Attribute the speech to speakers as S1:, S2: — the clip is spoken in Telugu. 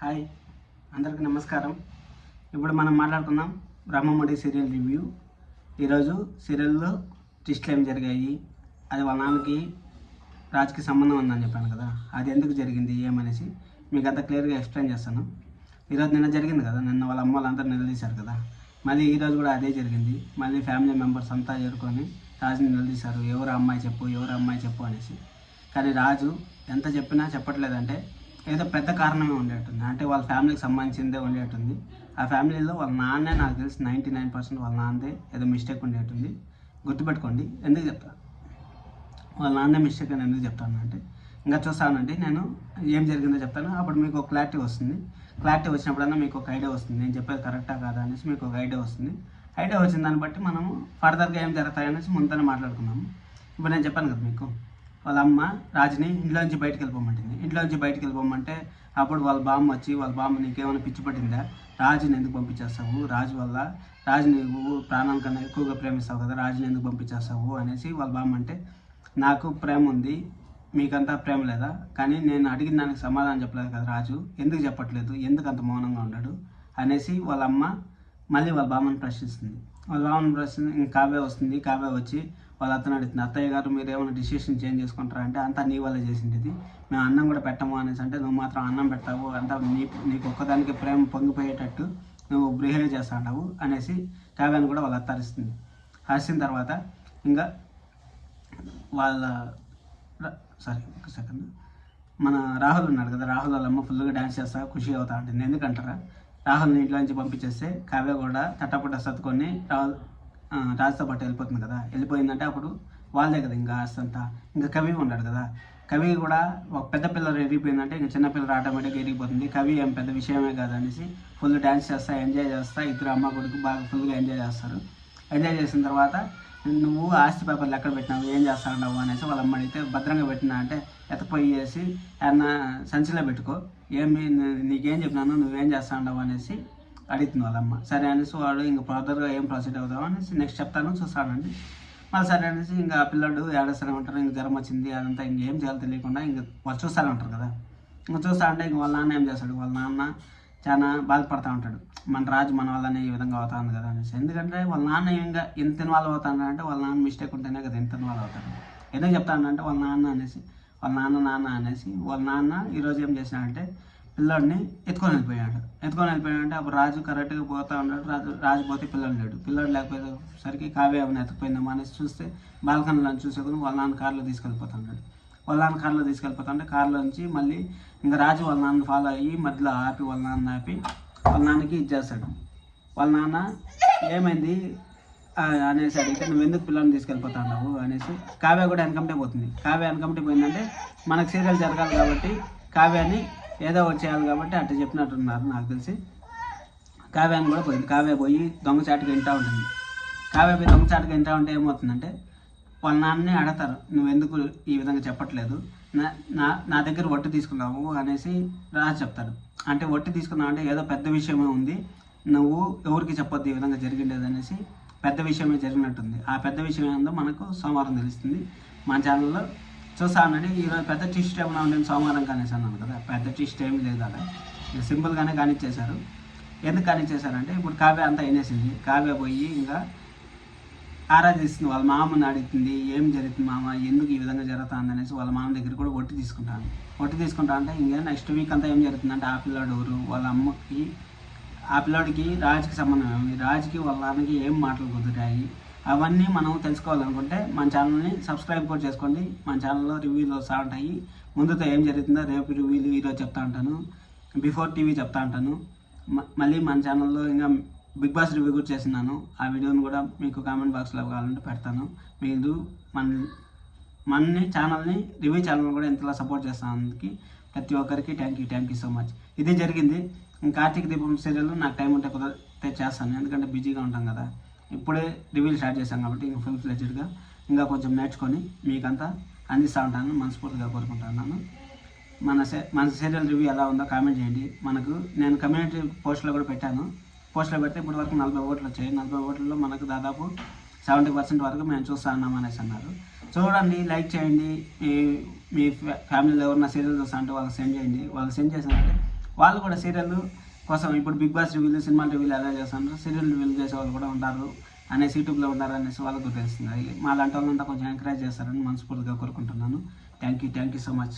S1: హాయ్, అందరికీ నమస్కారం. ఇప్పుడు మనం మాట్లాడుకుందాం బ్రహ్మముడి సీరియల్ రివ్యూ. ఈరోజు సీరియల్లో ట్విస్ట్లు ఏం జరిగాయి, అది వాళ్ళ నాన్నకి రాజుకి సంబంధం ఉందని చెప్పాను కదా, అది ఎందుకు జరిగింది ఏమనేసి మీకు అంతా క్లియర్గా ఎక్స్ప్లెయిన్ చేస్తాను. ఈరోజు నిన్న జరిగింది కదా, నిన్న వాళ్ళ అమ్మ వాళ్ళందరూ నిలదీశారు కదా, మళ్ళీ ఈరోజు కూడా అదే జరిగింది. మళ్ళీ ఫ్యామిలీ మెంబర్స్ అంతా చేరుకొని రాజుని నిలదీశారు, ఎవరు అమ్మాయి చెప్పు అనేసి. కానీ రాజు ఎంత చెప్పినా చెప్పట్లేదంటే ఏదో పెద్ద కారణమే ఉండేటుంది, అంటే వాళ్ళ ఫ్యామిలీకి సంబంధించిందే ఉండేటుంది. ఆ ఫ్యామిలీలో వాళ్ళ నాన్నే, నాకు తెలిసి 99% వాళ్ళ నాన్నదే ఏదో మిస్టేక్ ఉండేటుంది. గుర్తుపెట్టుకోండి. ఎందుకు చెప్తాను వాళ్ళ నాన్నే మిస్టేక్ అని ఎందుకు చెప్తాను అంటే, ఇంకా చూస్తానండి నేను ఏం జరిగిందో చెప్తాను, అప్పుడు మీకు ఒక క్లారిటీ వస్తుంది. క్లారిటీ వచ్చినప్పుడన్నా మీకు ఒక ఐడియా వస్తుంది, నేను చెప్పేది కరెక్టా కాదా అనేసి మీకు ఒక ఐడియా వస్తుంది. ఐడియా వచ్చిన దాన్ని బట్టి మనము ఫర్దర్గా ఏం జరుగుతాయనేసి ముందునే మాట్లాడుకున్నాము. ఇప్పుడు నేను చెప్పాను కదా మీకు, వాళ్ళ అమ్మ రాజుని ఇంట్లోంచి బయటకు వెళ్ళిపోమంటుంది. ఇంట్లోంచి బయటకు వెళ్ళిపోమంటే అప్పుడు వాళ్ళ బామ్మ వచ్చి, వాళ్ళ బామ్మ నీకేమైనా పిచ్చి పట్టిందా, రాజుని ఎందుకు పంపించేస్తావు, రాజుని నువ్వు ప్రాణాల కన్నా ఎక్కువగా ప్రేమిస్తావు కదా, రాజుని ఎందుకు పంపించేస్తావు అనేసి వాళ్ళ బామ్మ అంటే, నాకు ప్రేమ ఉంది, మీకంతా ప్రేమ లేదా, కానీ నేను అడిగిన దానికి సమాధానం చెప్పలేదు కదా రాజు, ఎందుకు చెప్పట్లేదు, ఎందుకు అంత మౌనంగా ఉన్నాడు అనేసి వాళ్ళ అమ్మ మళ్ళీ వాళ్ళ బామ్మని ప్రశ్నిస్తుంది. వాళ్ళ బామ్మని ప్రశ్నిస్తుంది. కావ్య వస్తుంది. కావ్య వచ్చి వాళ్ళ అత్తని అడుగుతుంది, అత్తయ్య గారు మీరు ఏమైనా డిసిషన్ చేంజ్ చేసుకుంటారా అంటే, అంతా నీ వల్ల చేసింది, మేము అన్నం కూడా పెట్టము అనేసి అంటే, నువ్వు మాత్రం అన్నం పెడతావు, అంతా నీకు ఒక్కదానికి ప్రేమ పొంగిపోయేటట్టు నువ్వు బిహేవ్ చేస్తా ఉంటావు అనేసి కావ్యాన్ని కూడా వాళ్ళ అత్త అరుస్తుంది. అరిసిన తర్వాత ఇంకా వాళ్ళ ఒక సెకండ్, మన రాహుల్ ఉన్నాడు కదా, రాహుల్ వాళ్ళ అమ్మ ఫుల్గా డ్యాన్స్ చేస్తా ఖుషి అవుతా ఉంటుంది. ఎందుకంటారా, రాహుల్ని ఇంట్లో నుంచి పంపించేస్తే కావ్య కూడా తట్టపుట్ట సర్దుకొని రాజుతో పాటు వెళ్ళిపోతుంది కదా. వెళ్ళిపోయిందంటే అప్పుడు వాళ్ళే కదా ఇంకా ఆస్తంతా. ఇంకా కవి ఉన్నాడు కదా, కవి కూడా ఒక పెద్ద పిల్లలు ఎరిగిపోయిందంటే ఇంకా చిన్నపిల్లలు ఆటోమేటిక్గా ఎరిగిపోతుంది. కవి ఏం పెద్ద విషయమే కాదు అనేసి ఫుల్ డ్యాన్స్ చేస్తా ఎంజాయ్ చేస్తా ఇద్దరు అమ్మ కొడుకు బాగా ఫుల్గా ఎంజాయ్ చేస్తారు. ఎంజాయ్ చేసిన తర్వాత నువ్వు ఆస్తి పేపర్లు ఎక్కడ పెట్టినావు, ఏం చేస్తా ఉన్నావు అనేసి వాళ్ళ అమ్మ అడిగితే, భద్రంగా పెట్టినా అంటే ఎత్తపోయి చేసి ఏమన్నా సంచిలో పెట్టుకో, ఏమి నీకేం చెప్పినాను నువ్వేం చేస్తా ఉన్నావు అనేసి అడుగుతుంది వాళ్ళమ్మ. సరే అనేసి వాడు ఇంకా ఫర్దర్గా ఏం ప్రొసీడ్ అవుతావు అనేసి నెక్స్ట్ చెప్తాను చూస్తానండి. మళ్ళీ సరే అనేసి ఇంకా పిల్లడు ఏడుస్తూనే ఉంటారు. ఇంక జ్వరం వచ్చింది అదంతా ఇంకేం చేయాలో తెలియకుండా ఇంక వాళ్ళు చూస్తూనే ఉంటారు కదా. ఇంకా చూస్తా అంటే ఇంక వాళ్ళ నాన్న ఏం చేస్తాడు, వాళ్ళ నాన్న చాలా బాధపడుతూ ఉంటాడు, మన రాజు మన వల్లనే ఈ విధంగా అవుతుంది కదా అనేసి. ఎందుకంటే వాళ్ళ నాన్న ఇంకా ఎంత ఇన్వాల్వ్ అవుతాడు అంటే, వాళ్ళ నాన్న మిస్టేక్ ఉంటేనే కదా ఎంత ఇన్వాల్వ్ అవుతాడు. ఎందుకు చెప్తానంటే వాళ్ళ నాన్న అనేసి, వాళ్ళ నాన్న అనేసి వాళ్ళ నాన్న ఈరోజు ఏం చేసినాడంటే పిల్లోడిని ఎత్తుకొని వెళ్ళిపోయాడంటే అప్పుడు రాజు కరెక్ట్గా పోతూ ఉన్నాడు. రాజు పోతే పిల్లడు లేడు. పిల్లడు లేకపోయేసరికి కావ్య ఏమైనా ఎత్తుకుపోయిందామా అనేసి చూస్తే బాల్కనీలో చూసేకొని వాళ్ళ నాన్న కారులో తీసుకెళ్ళిపోతున్నాడు. వాళ్ళ నాన్న కారులో తీసుకెళ్ళిపోతుంటే కారులో నుంచి మళ్ళీ ఇంకా రాజు వాళ్ళ నాన్న ఫాలో అయ్యి మధ్యలో ఆపి వాళ్ళ నాన్నకి ఇచ్చేస్తాడు. వాళ్ళ నాన్న ఏమైంది అనేసి అడిగితే, నువ్వు ఎందుకు పిల్లల్ని తీసుకెళ్ళిపోతున్నావు అనేసి. కావ్య కూడా వెనకమిటే పోతుంది. కావ్య వెనకమిటే పోయిందంటే మనకు సీరియల్ జరగాలి కాబట్టి కావ్యాన్ని ఏదో ఒకటి చేయాలి కాబట్టి అట్లా చెప్పినట్టున్నారు నాకు తెలిసి. కావ్యాన్ని కూడా పోయింది. కావ్య పోయి దొంగచాటుగా వింటూ ఉంటుంది. కావ్య పోయి దొంగచాటుగా వింటూ ఉంటే ఏమవుతుందంటే వాళ్ళ నాన్నని అడతారు, నువ్వు ఎందుకు ఈ విధంగా చెప్పట్లేదు, నా దగ్గర ఒట్టు తీసుకున్నావు అనేసి రాజు చెప్తాడు. అంటే ఒట్టు తీసుకున్నావు అంటే ఏదో పెద్ద విషయమే ఉంది, నువ్వు ఎవరికి చెప్పొద్దు ఈ విధంగా జరిగిండేది అనేసి పెద్ద విషయమే జరిగినట్టుంది. ఆ పెద్ద విషయం ఏందో మనకు సోమవారం తెలుస్తుంది. మన ఛానల్లో చూస్తానండి. ఈరోజు పెద్ద ట్విస్ట్ ఏమైనా ఉండేది సోమవారం కానేసి అన్నాను కదా, పెద్ద ట్విస్ట్ ఏమి లేదు అలా, సింపుల్గానే కానిచ్చేశారు. ఎందుకు కానిచ్చేశారంటే ఇప్పుడు కావ్య అంతా వినేసింది. కావ్య పోయి ఇంకా ఆరాధిస్తుంది, వాళ్ళ మామని అడుగుతుంది, ఏం జరుగుతుంది మామ, ఎందుకు ఈ విధంగా జరుగుతుంది అనేసి వాళ్ళ మామ దగ్గర కూడా ఒట్టి తీసుకుంటా అంటే ఇంకా నెక్స్ట్ వీక్ అంతా ఏం జరుగుతుందంటే ఆ పిల్లాడు ఎవరు, వాళ్ళ అమ్మకి ఆ పిల్లాడికి రాజుకి సంబంధం ఏమి, రాజుకి వాళ్ళ నాన్నకి ఏం మాటలు కుదిరాయి, అవన్నీ మనం తెలుసుకోవాలనుకుంటే మన ఛానల్ని సబ్స్క్రైబ్ కూడా చేసుకోండి. మన ఛానల్లో రివ్యూలు వస్తూ ఉంటాయి. ముందుతో ఏం జరుగుతుందో రేపు రివ్యూలు ఈరోజు చెప్తా ఉంటాను, బిఫోర్ టీవీ చెప్తా ఉంటాను. మళ్ళీ మన ఛానల్లో ఇంకా బిగ్ బాస్ రివ్యూ కూడా చేస్తున్నాను, ఆ వీడియోని కూడా మీకు కామెంట్ బాక్స్లో కావాలంటే పెడతాను. మీరు మన ఛానల్ని రివ్యూ ఛానల్ కూడా ఎంతలా సపోర్ట్ చేస్తానికి ప్రతి ఒక్కరికి థ్యాంక్ యూ సో మచ్. ఇది జరిగింది. కార్తీక దీపం సీరియల్ నాకు టైం ఉంటే కుదిరితే చేస్తాను, ఎందుకంటే బిజీగా ఉంటాం కదా. ఇప్పుడే రివ్యూలు స్టార్ట్ చేశాను కాబట్టి ఇంకా ఫుల్ ఫ్లెడ్జ్డ్గా ఇంకా కొంచెం నేర్చుకొని మీకంతా అందిస్తూ ఉంటాను, మనస్ఫూర్తిగా కోరుకుంటున్నాను. మన సీరియల్ రివ్యూ ఎలా ఉందో కామెంట్ చేయండి. నేను కమ్యూనిటీ పోస్ట్లో కూడా పెట్టాను. పోస్ట్లో పెడితే ఇప్పటి వరకు 40 ఓట్లు వచ్చాయి. 40 ఓట్లలో మనకు దాదాపు 70% వరకు మేము చూస్తా ఉన్నాం అనేసి అన్నారు. చూడండి, లైక్ చేయండి, మీ ఫ్యామిలీలో ఎవరన్నా సీరియల్ చూస్తా అంటే వాళ్ళకి సెండ్ చేయండి. వాళ్ళకి సెండ్ చేసినట్టే వాళ్ళు కూడా సీరియల్ కోసం ఇప్పుడు బిగ్ బాస్ రివ్యూలు, సినిమా రివ్యూలు ఎలా చేస్తున్నారు, సీరియల్ రివ్యూలు చేసే వాళ్ళు కూడా ఉంటారు అనేసి యూట్యూబ్లో ఉంటారు అనేసి వాళ్ళకు తెలుస్తుంది. మా లాంటి వాళ్ళంతా కొంచెం ఎంకరేజ్ చేస్తారని మనస్ఫూర్తిగా కోరుకుంటున్నాను. Thank you so much.